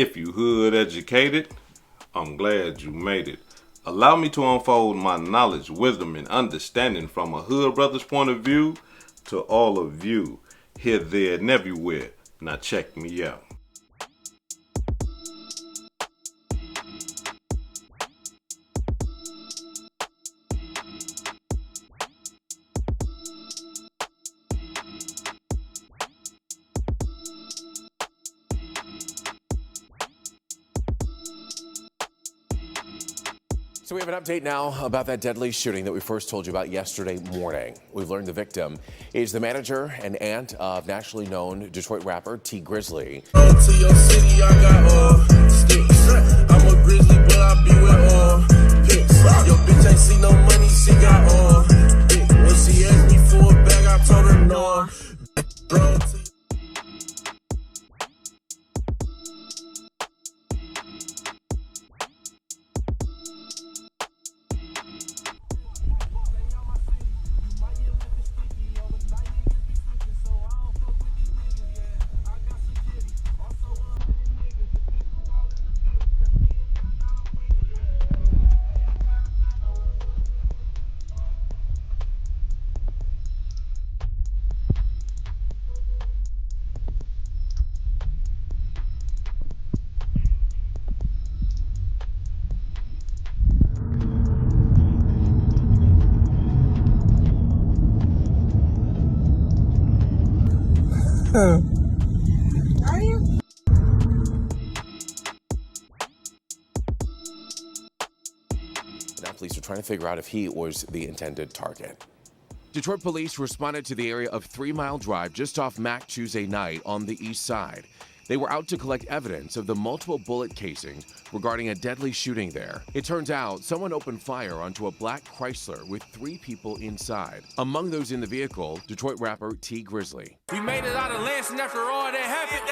If you hood educated, I'm glad you made it. Allow me to unfold my knowledge, wisdom, and understanding from a hood brother's point of view to all of you, here, there, and everywhere. Now check me out. So we have an update now about that deadly shooting that we first told you about yesterday morning. We've learned the victim is the manager and aunt of nationally known Detroit rapper Tee Grizzly. To your city, I got sticks. I'm a grizzly, but I be with picks. Your bitch ain't see no money, she got dick. When she asked me for a bag, I told her no. Bro, Are you? Now police are trying to figure out if he was the intended target. Detroit police responded to the area of 3 Mile Drive just off Mac Tuesday night on the east side. They were out to collect evidence of the multiple bullet casings regarding a deadly shooting there. It turns out someone opened fire onto a black Chrysler with 3 people inside. Among those in the vehicle, Detroit rapper Tee Grizzly. we made it out of Lansing after all that happened.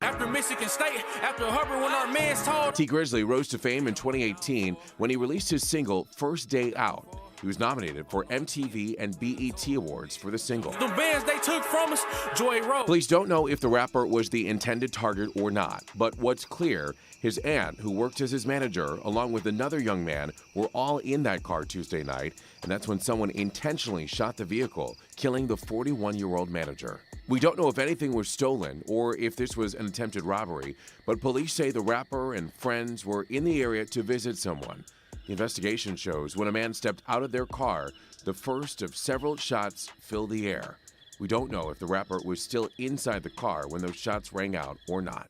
After Michigan State, after Hubbard, when our man's told. Tee Grizzly rose to fame in 2018 when he released his single First Day Out. He was nominated for MTV and BET Awards for the single. The bands they took from us, Joy Road. Police don't know if the rapper was the intended target or not, but what's clear, his aunt, who worked as his manager, along with another young man, were all in that car Tuesday night, and that's when someone intentionally shot the vehicle, killing the 41-year-old manager. We don't know if anything was stolen or if this was an attempted robbery, but police say the rapper and friends were in the area to visit someone. The investigation shows when a man stepped out of their car, the first of several shots filled the air. We don't know if the rapper was still inside the car when those shots rang out or not.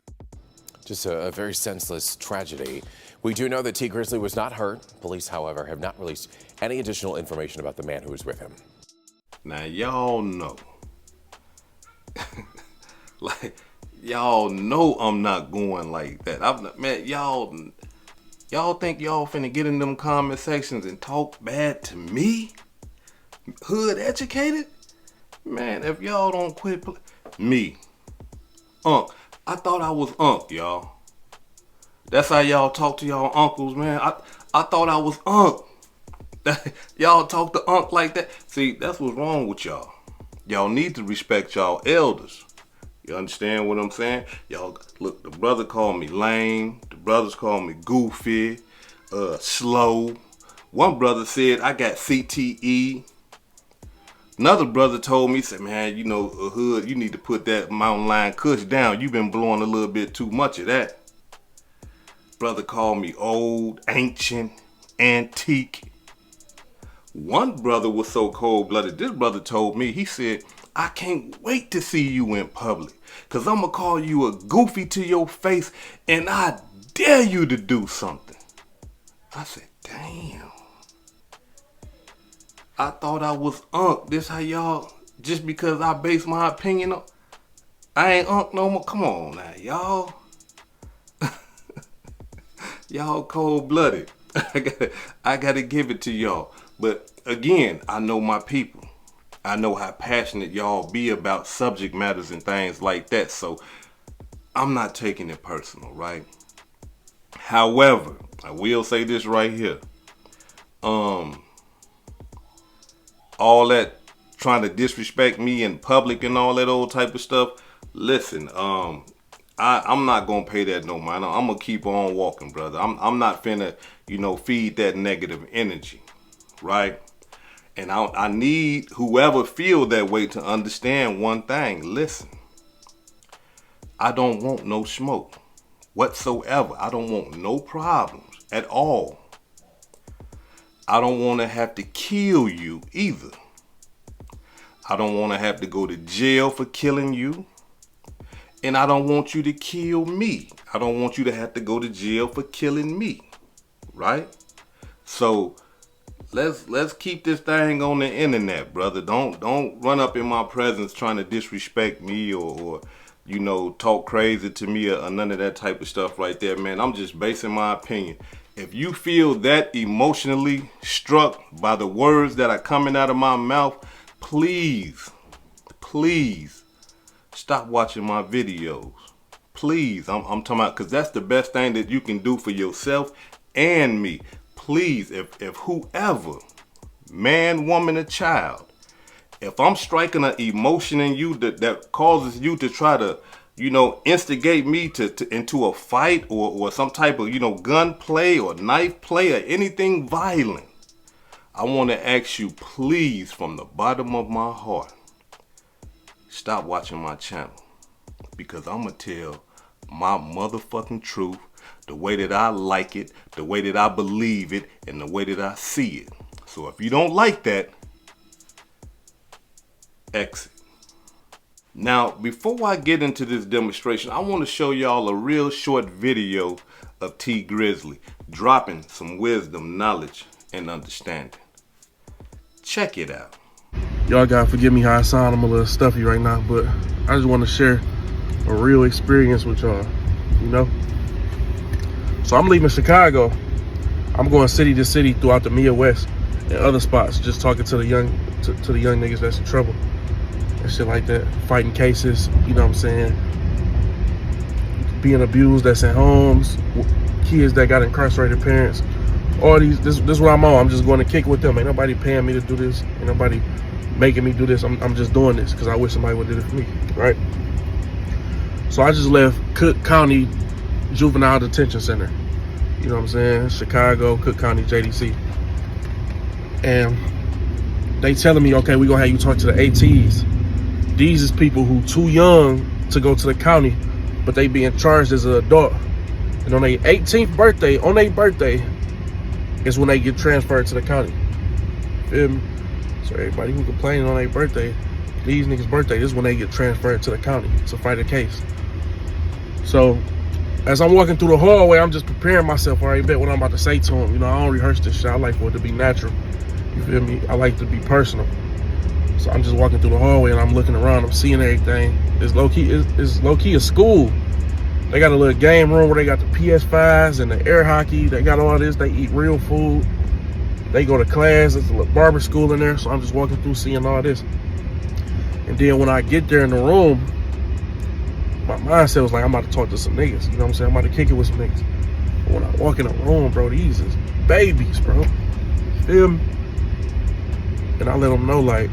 Just a very senseless tragedy. We do know that Tee Grizzly was not hurt. Police, however, have not released any additional information about the man who was with him. Now y'all know, y'all know I'm not going like that. Man, y'all think y'all finna get in them comment sections and talk bad to me? Hood educated? Man, if y'all don't quit me. I thought I was y'all. That's how y'all talk to y'all uncles, man. I thought I was y'all talk to like that. See, that's what's wrong with y'all. Y'all need to respect y'all elders. You understand what I'm saying? Y'all, look, the brother called me lame. The brothers called me goofy, slow. One brother said I got CTE. Another brother told me, said, man, you know, hood, you need to put that mountain lion kush down. You've been blowing a little bit too much of that. Brother called me old, ancient, antique. One brother was so cold-blooded, this brother told me, he said, I can't wait to see you in public, because I'm going to call you a goofy to your face, and I dare you to do something. I said, damn. I thought I was This how y'all, just because I base my opinion on, I ain't no more. Come on now, y'all. Y'all cold-blooded. I gotta give it to y'all. But again, I know my people. I know how passionate y'all be about subject matters and things like that. So I'm not taking it personal, right? However, I will say this right here. All that trying to disrespect me in public and all that old type of stuff. Listen, I'm not gonna pay that no mind. I'm gonna keep on walking, brother. I'm not finna, feed that negative energy, right? And I need whoever feel that way to understand one thing. Listen, I don't want no smoke whatsoever. I don't want no problems at all. I don't want to have to kill you either. I don't want to have to go to jail for killing you. And I don't want you to kill me. I don't want you to have to go to jail for killing me. Right? So let's keep this thing on the internet, brother. Don't run up in my presence trying to disrespect me or talk crazy to me or none of that type of stuff right there, man. I'm just basing my opinion. If you feel that emotionally struck by the words that are coming out of my mouth, please stop watching my videos. Please, I'm talking about, because that's the best thing that you can do for yourself and me. Please, if whoever, man, woman, or child, if I'm striking an emotion in you that causes you to try to, instigate me into a fight or some type of, gun play or knife play or anything violent, I want to ask you, please, from the bottom of my heart, stop watching my channel. Because I'm going to tell my motherfucking truth the way that I like it, the way that I believe it, and the way that I see it. So if you don't like that, exit. Now, before I get into this demonstration, I want to show y'all a real short video of Tee Grizzly dropping some wisdom, knowledge, and understanding. Check it out. Y'all gotta forgive me how I sound. I'm a little stuffy right now, but I just want to share a real experience with y'all, So I'm leaving Chicago. I'm going city to city throughout the Midwest and other spots, just talking to the young niggas that's in trouble and shit like that, fighting cases, being abused that's in homes, kids that got incarcerated parents, all these, this is what I'm on. I'm just going to kick with them. Ain't nobody paying me to do this, ain't nobody making me do this. I'm just doing this because I wish somebody would do it for me, right? So I just left Cook County Juvenile Detention Center, Chicago, Cook County, JDC. And they telling me, okay, we're gonna have you talk to the ATs. These is people who too young to go to the county, but they being charged as an adult. And on their 18th birthday, is when they get transferred to the county. Feel me? So everybody who complaining on their birthday, these niggas' birthday, this is when they get transferred to the county to fight a case. So as I'm walking through the hallway, I'm just preparing myself. I already bet what I'm about to say to him. I don't rehearse this shit. I like for it to be natural. You feel me? I like to be personal. So I'm just walking through the hallway and I'm looking around. I'm seeing everything. It's low key a school. They got a little game room where they got the PS5s and the air hockey. They got all this. They eat real food. They go to class. There's a little barber school in there. So I'm just walking through seeing all this. And then when I get there in the room, my mindset was like, I'm about to talk to some niggas. You know what I'm saying? I'm about to kick it with some niggas. But when I walk in the room, bro, these is babies, bro. Feel me? And I let them know, like,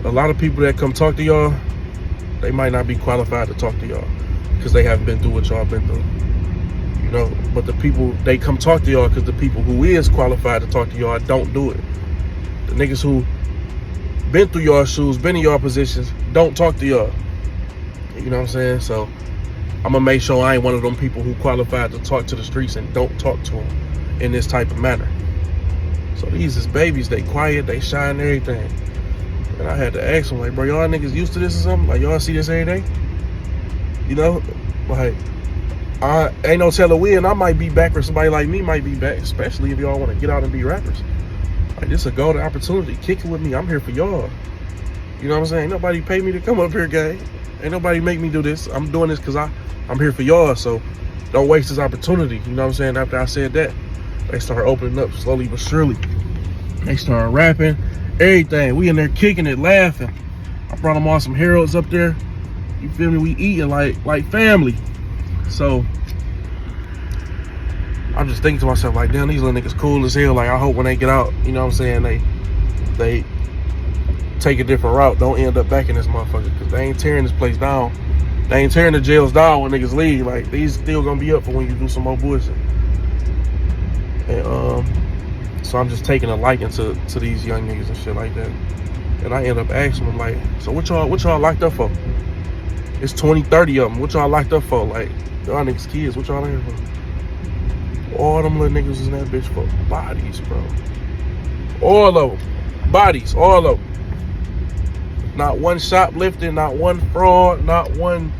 a lot of people that come talk to y'all, they might not be qualified to talk to y'all because they haven't been through what y'all been through. But the people, they come talk to y'all because the people who is qualified to talk to y'all don't do it. The niggas who been through y'all shoes, been in y'all positions, don't talk to y'all. You know what I'm saying? So I'm gonna make sure I ain't one of them people who qualified to talk to the streets and don't talk to them in this type of manner. So these is babies, they quiet, they shy and everything. And I had to ask them, like, bro, y'all niggas used to this or something? Like, y'all see this every day? Like, I ain't no telling when I might be back or somebody like me might be back, especially if y'all want to get out and be rappers. Like, this is a golden opportunity. Kick it with me. I'm here for y'all. You know what I'm saying? Ain't nobody pay me to come up here, gang. Ain't nobody make me do this. I'm doing this because I'm here for y'all. So don't waste this opportunity. You know what I'm saying? After I said that, they start opening up slowly but surely. They start rapping, everything. We in there kicking it, laughing. I brought them all some Heralds up there. You feel me? We eating like family. So I'm just thinking to myself, like, damn, these little niggas cool as hell. Like, I hope when they get out, you know what I'm saying, they take a different route. Don't end up back in this motherfucker, because they ain't tearing this place down. They ain't tearing the jails down when niggas leave. Like, these still gonna be up for when you do some more bullshit. And so I'm just taking a liking to these young niggas and shit like that. And I end up asking them, like, so what y'all locked up for? It's 20, 30 of them. What y'all locked up for? Like, y'all niggas kids, what y'all in here for? All them little niggas was in that bitch for bodies, bro. All of them. Bodies, all of them. Not one shoplifting, not one fraud, not one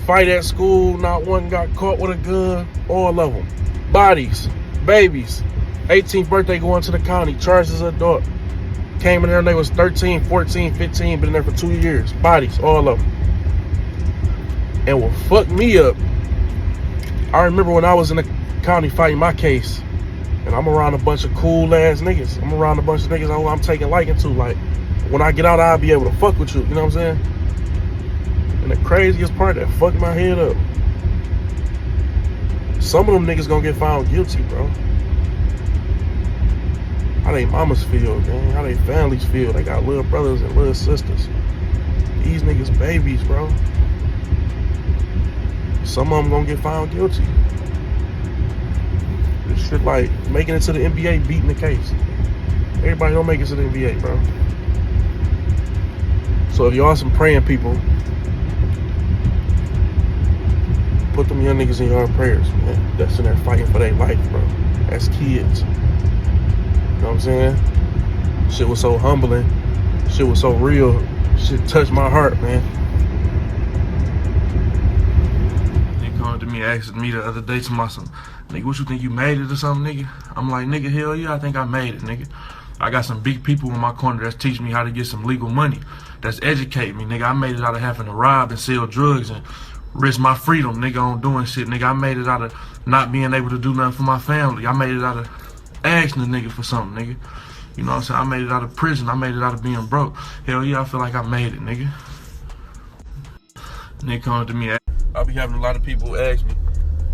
fight at school, not one got caught with a gun. All of them. Bodies, babies. 18th birthday going to the county, charged as an adult. Came in there and they was 13, 14, 15, been in there for 2 years. Bodies, all of them. And what fucked me up, I remember when I was in the county fighting my case, and I'm around a bunch of cool ass niggas. I'm around a bunch of niggas I'm taking liking to. Like, when I get out, I'll be able to fuck with you. You know what I'm saying? And the craziest part that fucked my head up, some of them niggas gonna get found guilty, bro. How they mamas feel, man. How they families feel. They got little brothers and little sisters. These niggas babies, bro. Some of them gonna get found guilty. This shit like making it to the NBA, beating the case. Everybody don't make it to the NBA, bro. So if y'all some praying people, put them young niggas in your prayers, man. That's in there fighting for their life, bro. As kids. You know what I'm saying? Shit was so humbling. Shit was so real. Shit touched my heart, man. They called to me, asking me the other day to my son, nigga, what you think, you made it or something, nigga? I'm like, nigga, hell yeah, I think I made it, nigga. I got some big people in my corner that's teaching me how to get some legal money. That's educating me, nigga. I made it out of having to rob and sell drugs and risk my freedom, nigga, on doing shit, nigga. I made it out of not being able to do nothing for my family. I made it out of asking a nigga for something, nigga. You know what I'm saying? I made it out of prison. I made it out of being broke. Hell yeah, I feel like I made it, nigga. Nigga comes to me. I'll be having a lot of people ask me,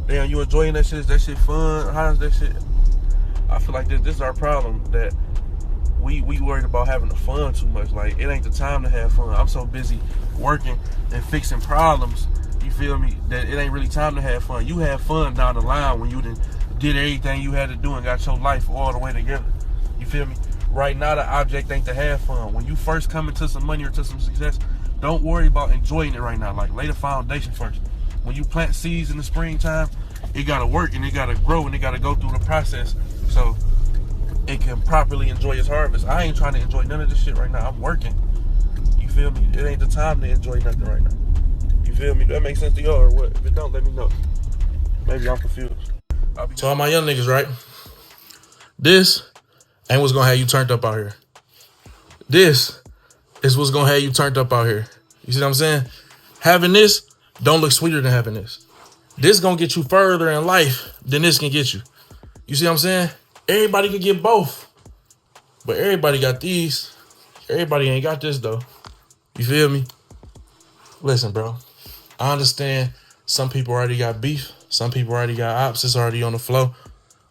damn, you enjoying that shit? Is that shit fun? How's that shit? I feel like this is our problem, that we worried about having the fun too much. Like, it ain't the time to have fun. I'm so busy working and fixing problems, you feel me, that it ain't really time to have fun. You have fun down the line when you did everything you had to do and got your life all the way together. You feel me? Right now, the object ain't to have fun. When you first come into some money or to some success, don't worry about enjoying it right now. Like, lay the foundation first. When you plant seeds in the springtime, it gotta work and it gotta grow and it gotta go through the process so it can properly enjoy its harvest. I ain't trying to enjoy none of this shit right now. I'm working. You feel me? It ain't the time to enjoy nothing right now. You feel me? That makes sense to y'all or what? If it don't, let me know. Maybe I'm confused. To all my young niggas, right? This ain't what's gonna have you turned up out here. This is what's gonna have you turned up out here. You see what I'm saying? Having this don't look sweeter than having this. This gonna get you further in life than this can get you. You see what I'm saying? Everybody can get both. But everybody got these. Everybody ain't got this though. You feel me? Listen, bro. I understand some people already got beef. Some people already got ops. It's already on the flow.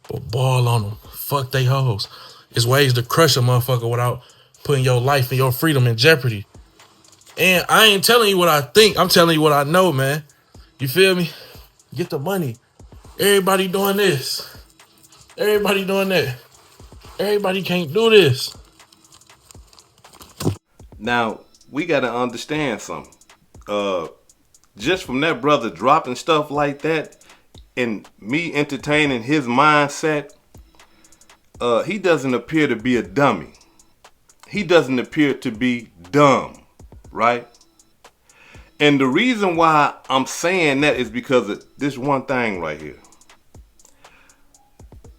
But ball on them. Fuck they hoes. It's ways to crush a motherfucker without putting your life and your freedom in jeopardy. And I ain't telling you what I think. I'm telling you what I know, man. You feel me? Get the money. Everybody doing this. Everybody doing that. Everybody can't do this. Now, we got to understand something. Just from that brother dropping stuff like that and me entertaining his mindset, he doesn't appear to be a dummy. He doesn't appear to be dumb, right? And the reason why I'm saying that is because of this one thing right here.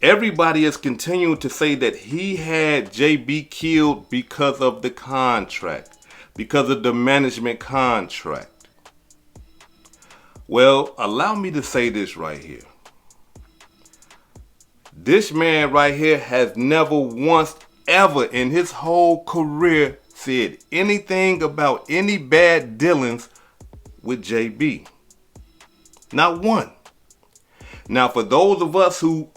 Everybody is continuing to say that he had JB killed because of the contract, because of the management contract. Well, allow me to say this right here. This man right here has never once ever in his whole career said anything about any bad dealings with JB. Not one. Now, for those of us who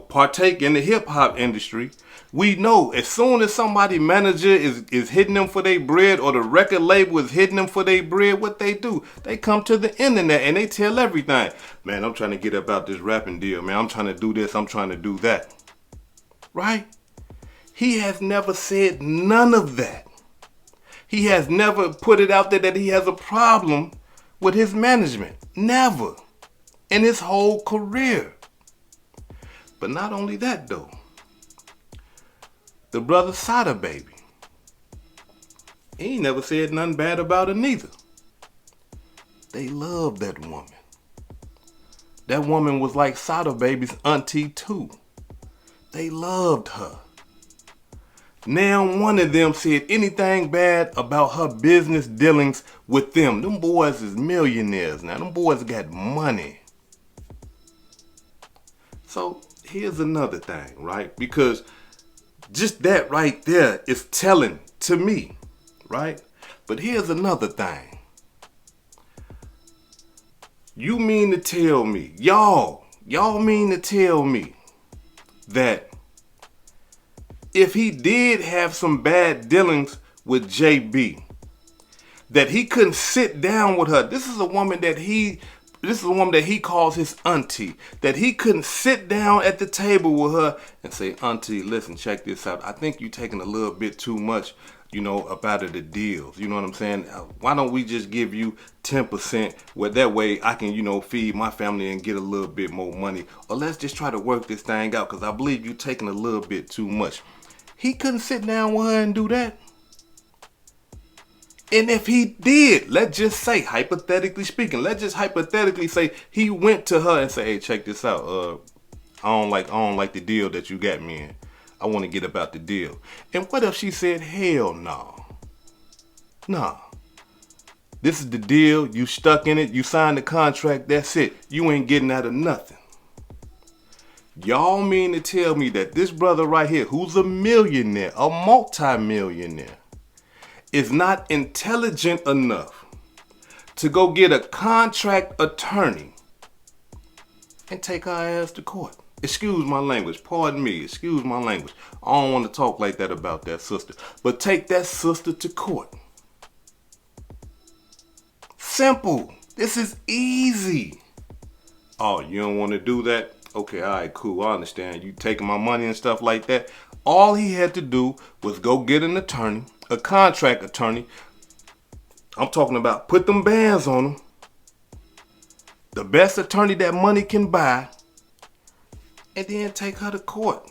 partake in the hip hop industry, we know as soon as somebody manager is hitting them for their bread, or the record label is hitting them for their bread, what they do, they come to the internet and they tell everything. Man, I'm trying to get about this rapping deal, man. I'm trying to do this, I'm trying to do that. Right? He has never said none of that. He has never put it out there that he has a problem with his management. Never. In his whole career. But not only that though. The brother Sada Baby. He ain't never said nothing bad about her neither. They love that woman. That woman was like Sada Baby's auntie too. They loved her. Now one of them said anything bad about her business dealings with them. Them boys is millionaires now. Them boys got money. So here's another thing, right? Because just that right there is telling to me, right? But here's another thing. You mean to tell me, y'all mean to tell me that if he did have some bad dealings with JB, that he couldn't sit down with her? This is a woman that he calls his auntie, that he couldn't sit down at the table with her and say, auntie, listen, check this out. I think you're taking a little bit too much, about the deals. You know what I'm saying? Why don't we just give you 10%, where that way I can, feed my family and get a little bit more money? Or let's just try to work this thing out, because I believe you're taking a little bit too much. He couldn't sit down with her and do that. And if he did, let's just say, hypothetically speaking, say he went to her and say, hey, check this out. I don't like the deal that you got me in. I want to get about the deal. And what if she said, hell no. Nah. This is the deal. You stuck in it. You signed the contract. That's it. You ain't getting out of nothing. Y'all mean to tell me that this brother right here, who's a millionaire, a multi-millionaire, is not intelligent enough to go get a contract attorney and take our ass to court? Excuse my language. Pardon me. Excuse my language. I don't want to talk like that about that sister. But take that sister to court. Simple. This is easy. Oh, you don't want to do that? Okay, all right, cool. I understand. You taking my money and stuff like that. All he had to do was go get an attorney, a contract attorney. I'm talking about put them bands on him. The best attorney that money can buy. And then take her to court.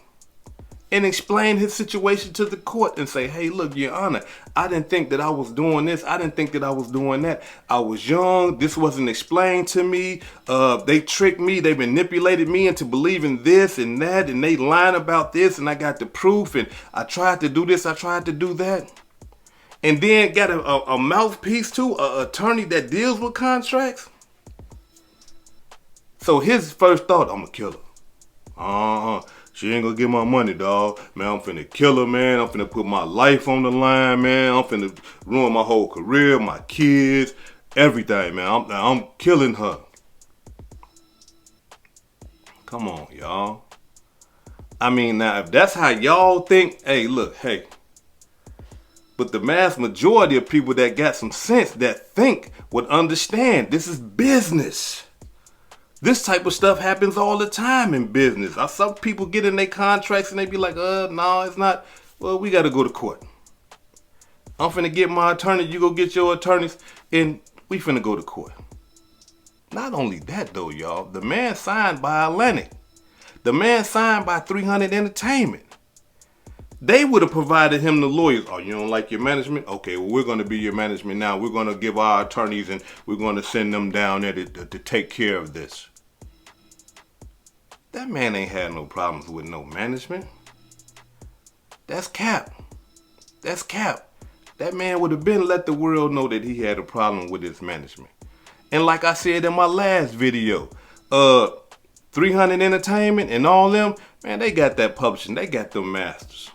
And explain his situation to the court and say, hey, look, Your Honor, I didn't think that I was doing this. I didn't think that I was doing that. I was young. This wasn't explained to me. They tricked me. They manipulated me into believing this and that. And they lied about this. And I got the proof. And I tried to do this. I tried to do that. And then got a mouthpiece too, an attorney that deals with contracts. So his first thought, I'm going to kill her. She ain't gonna get my money, dog. Man, I'm finna kill her, man. I'm finna put my life on the line, man. I'm finna ruin my whole career, my kids, everything, man. I'm killing her. Come on, y'all. I mean, now, if that's how y'all think, hey, look, hey. But the mass majority of people that got some sense, that think, would understand this is business. This type of stuff happens all the time in business. Some people get in their contracts and they be like, no, it's not. Well, we got to go to court. I'm finna get my attorney. You go get your attorneys and we finna go to court. Not only that though, y'all. The man signed by Atlantic. The man signed by 300 Entertainment. They would have provided him the lawyers. Oh, you don't like your management? Okay, well, we're going to be your management now. We're going to give our attorneys and we're going to send them down there to take care of this. That man ain't had no problems with no management. That's cap. That's cap. That man would have been let the world know that he had a problem with his management. And like I said in my last video, 300 Entertainment and all them, man, they got that publishing. They got them masters.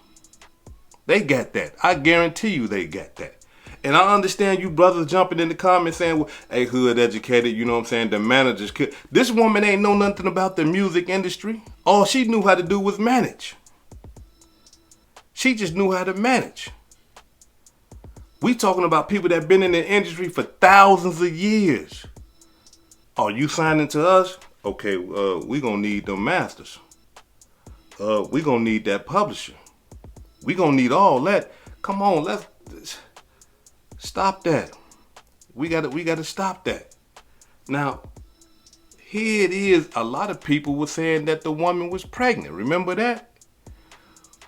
They got that. I guarantee you they got that. And I understand you brothers jumping in the comments saying, well, hey, hood educated, you know what I'm saying, the managers could. This woman ain't know nothing about the music industry. All she knew how to do was manage. She just knew how to manage. We talking about people that been in the industry for thousands of years. Are you signing to us? Okay, we gonna need them masters. We gonna need that publisher. We gonna need all that. Come on, let's stop that. We gotta stop that. Now, here it is. A lot of people were saying that the woman was pregnant. Remember that?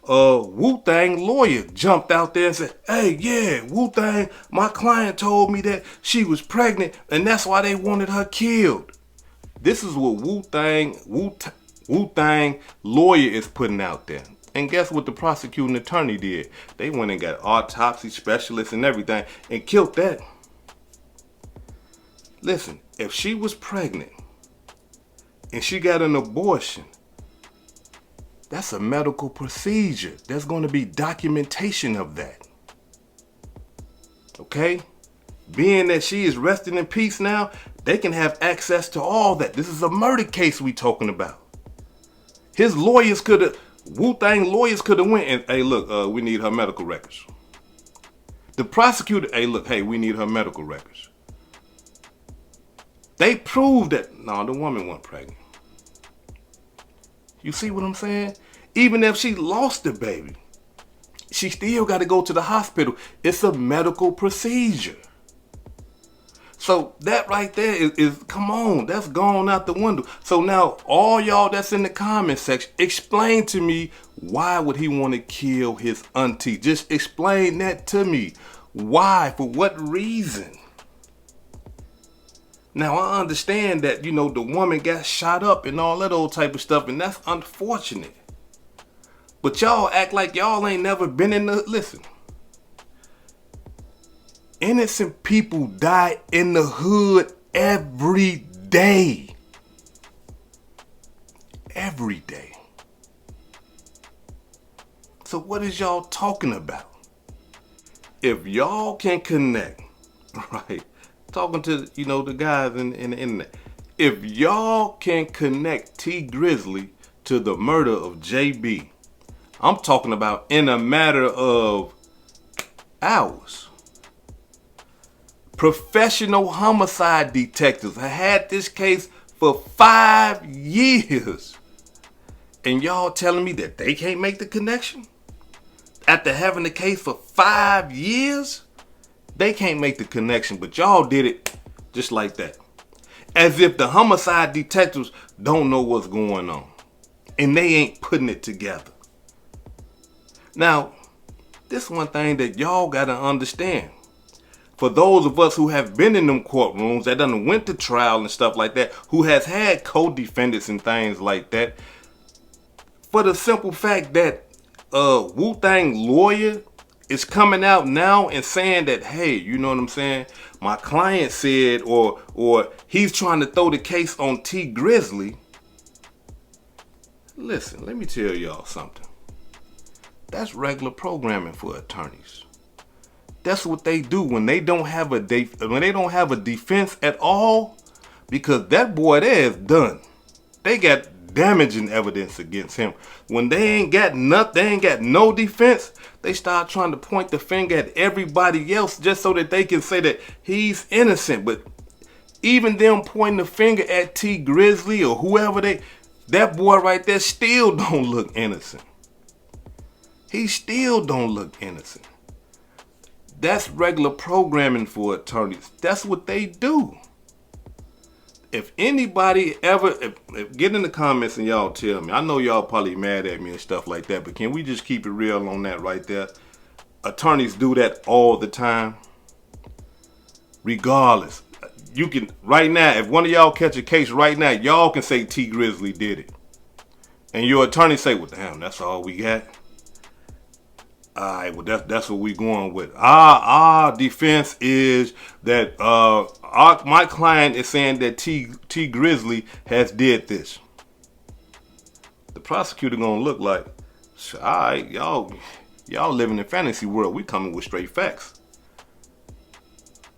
WooThang lawyer jumped out there and said, hey, yeah, WooThang, my client told me that she was pregnant and that's why they wanted her killed. This is what WooThang lawyer is putting out there. And guess what the prosecuting attorney did? They went and got autopsy specialists and everything and killed that. Listen, if she was pregnant and she got an abortion, that's a medical procedure. There's going to be documentation of that. Okay? Being that she is resting in peace now, they can have access to all that. This is a murder case we talking about. His lawyers could have, WooThang lawyers could have went and, hey, look, we need her medical records. The prosecutor, hey, look, hey, we need her medical records. They proved that, no, the woman wasn't pregnant. You see what I'm saying? Even if she lost the baby, she still got to go to the hospital. It's a medical procedure. So that right there is come on, that's gone out the window. So now all y'all that's in the comment section, explain to me, why would he want to kill his auntie? Just explain that to me. Why? For what reason? Now, I understand that, you know, the woman got shot up and all that old type of stuff, and that's unfortunate. But y'all act like y'all ain't never been in the... Listen. Innocent people die in the hood every day. Every day. So what is y'all talking about? If y'all can connect, right? Talking to, you know, the guys in the internet. If y'all can connect Tee Grizzly to the murder of JB, I'm talking about in a matter of hours. Professional homicide detectives have had this case for 5 years. And y'all telling me that they can't make the connection? After having the case for 5 years? They can't make the connection, but y'all did it just like that. As if the homicide detectives don't know what's going on. And they ain't putting it together. Now, this one thing that y'all gotta understand. For those of us who have been in them courtrooms, that done went to trial and stuff like that, who has had co-defendants and things like that, for the simple fact that WooThang lawyer is coming out now and saying that, hey, you know what I'm saying? My client said, or he's trying to throw the case on Tee Grizzly. Listen, let me tell y'all something. That's regular programming for attorneys. That's what they do when they don't have a defense at all, because that boy there is done. They got damaging evidence against him. When they ain't got nothing, they ain't got no defense, they start trying to point the finger at everybody else just so that they can say that he's innocent. But even them pointing the finger at Tee Grizzly or whoever that boy right there still don't look innocent. He still don't look innocent. That's regular programming for attorneys. That's what they do. If anybody ever, get in the comments and y'all tell me. I know y'all probably mad at me and stuff like that, but can we just keep it real on that right there? Attorneys do that all the time. Regardless. You can, right now, if one of y'all catch a case right now, y'all can say Tee Grizzly did it. And your attorney say, well, damn, that's all we got. Alright, well that's what we going with. Our defense is that my client is saying that Tee Grizzly has did this. The prosecutor gonna look like, alright, y'all living in fantasy world. We coming with straight facts.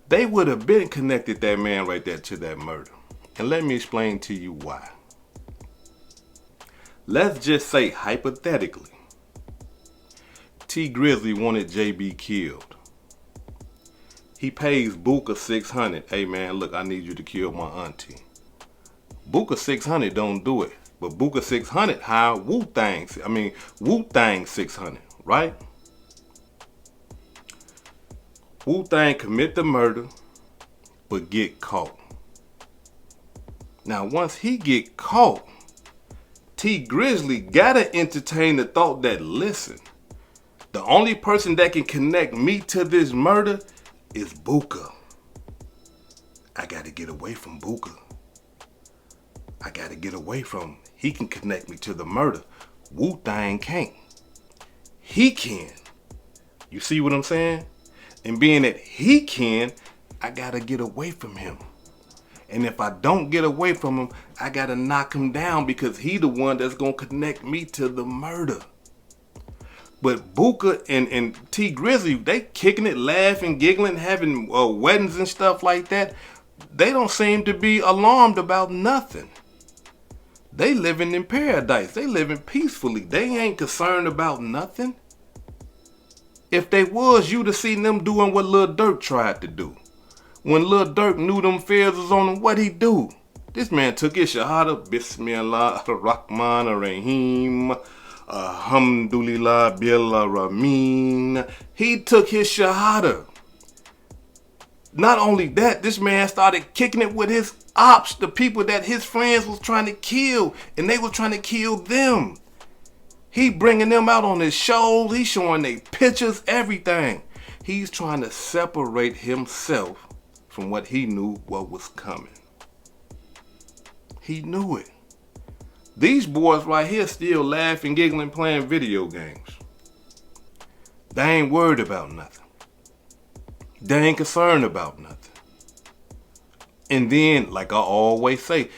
they would have been connected that man right there to that murder. And let me explain to you why. Let's just say hypothetically, Tee Grizzly wanted JB killed. He pays Booker $600. Hey man, look, I need you to kill my auntie. Booker $600 don't do it. But Booker $600 hire WooThang. WooThang $600, right? WooThang commit the murder, but get caught. Now, once he get caught, Tee Grizzly gotta entertain the thought that, listen, the only person that can connect me to this murder is Booker. I gotta get away from Booker. I gotta get away from him. He can connect me to the murder. WooThang can't. He can. You see what I'm saying? And being that he can, I gotta get away from him. And if I don't get away from him, I gotta knock him down because he the one that's gonna connect me to the murder. But Booker and Tee Grizzly, they kicking it, laughing, giggling, having weddings and stuff like that. They don't seem to be alarmed about nothing. They living in paradise. They living peacefully. They ain't concerned about nothing. If they was, you'd have seen them doing what Lil Durk tried to do. When Lil Durk knew them fears was on him, what'd he do? This man took his shahada, Bismillah ar-Rahman ar-Rahim, Alhamdulillah bil Ramin. He took his shahada. Not only that, this man started kicking it with his ops, the people that his friends was trying to kill, and they were trying to kill them. He bringing them out on his shows. He showing their pictures, everything. He's trying to separate himself from what he knew what was coming. He knew it. These boys right here still laughing, giggling, playing video games. They ain't worried about nothing. They ain't concerned about nothing. And then, like I always say,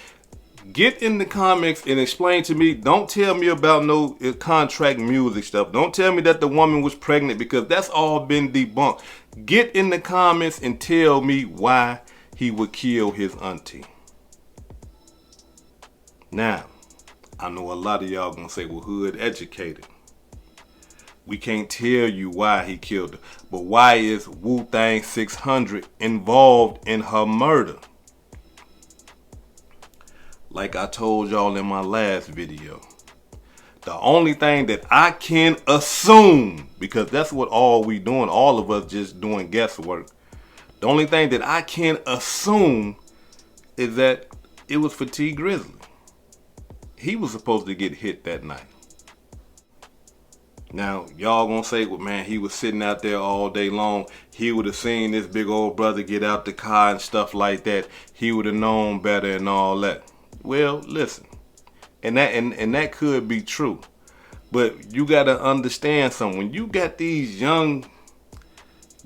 get in the comments and explain to me. Don't tell me about no contract music stuff. Don't tell me that the woman was pregnant because that's all been debunked. Get in the comments and tell me why he would kill his auntie. Now, I know a lot of y'all gonna say, well, hood educated. We can't tell you why he killed her. But why is WooThang 600 involved in her murder? Like I told y'all in my last video, the only thing that I can assume, because that's what all we doing, all of us just doing guesswork. The only thing that I can assume is that it was for Tee Grizzly. He was supposed to get hit that night. Now, y'all gonna say, well, man, he was sitting out there all day long. He would have seen this big old brother get out the car and stuff like that. He would have known better and all that. Well, listen, and that could be true, but you gotta understand something. When you got these young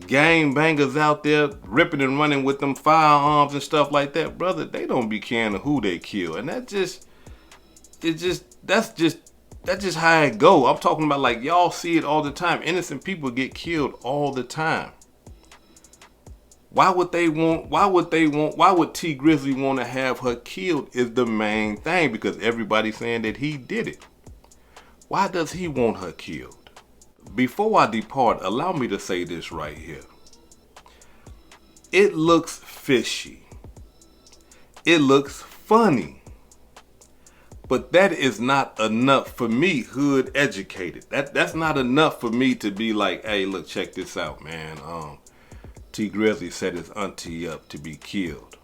gang bangers out there ripping and running with them firearms and stuff like that, brother, they don't be caring who they kill, and that's just how it go. I'm talking about, like, y'all see it all the time. Innocent people get killed all the time. Why would Tee Grizzly want to have her killed is the main thing, because everybody's saying that he did it. Why does he want her killed? Before I depart, allow me to say this right here. It looks fishy. It looks funny. But that is not enough for me, hood educated. That's not enough for me to be like, hey, look, check this out, man. Tee Grizzly set his auntie up to be killed.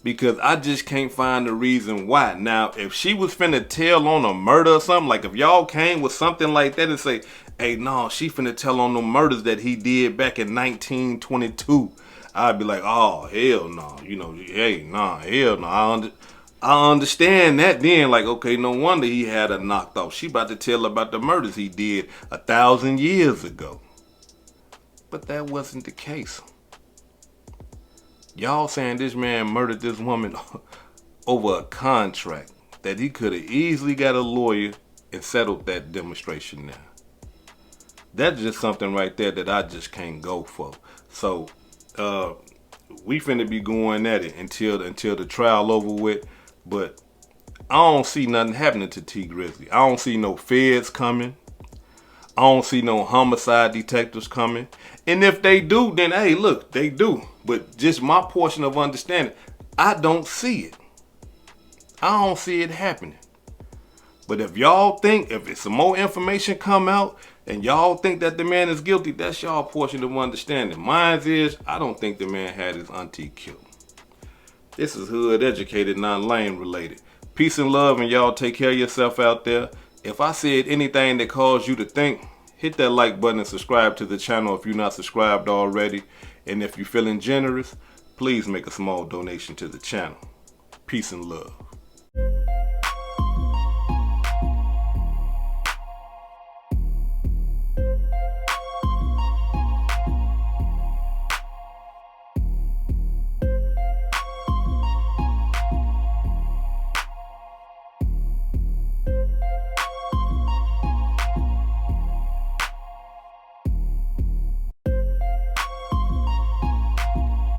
Because I just can't find the reason why. Now, if she was finna tell on a murder or something, like if y'all came with something like that and say, hey, no, she finna tell on the murders that he did back in 1922, I'd be like, oh, hell no. You know, hey, nah, hell no. I understand that then. Like, okay, no wonder he had her knocked off. She about to tell about the murders he did 1,000 years ago. But that wasn't the case. Y'all saying this man murdered this woman over a contract that he could have easily got a lawyer and settled that demonstration now. That's just something right there that I just can't go for. So we finna be going at it until the trial over with. But I don't see nothing happening to Tee Grizzly. I don't see no feds coming. I don't see no homicide detectives coming. And if they do, then hey, look, they do. But just my portion of understanding, I don't see it. I don't see it happening. But if y'all think, if some more information come out and y'all think that the man is guilty, that's y'all portion of understanding. Mine is, I don't think the man had his auntie killed. This is hood educated, not lane related. Peace and love, and y'all take care of yourself out there. If I said anything that caused you to think, hit that like button and subscribe to the channel if you're not subscribed already. And if you're feeling generous, please make a small donation to the channel. Peace and love.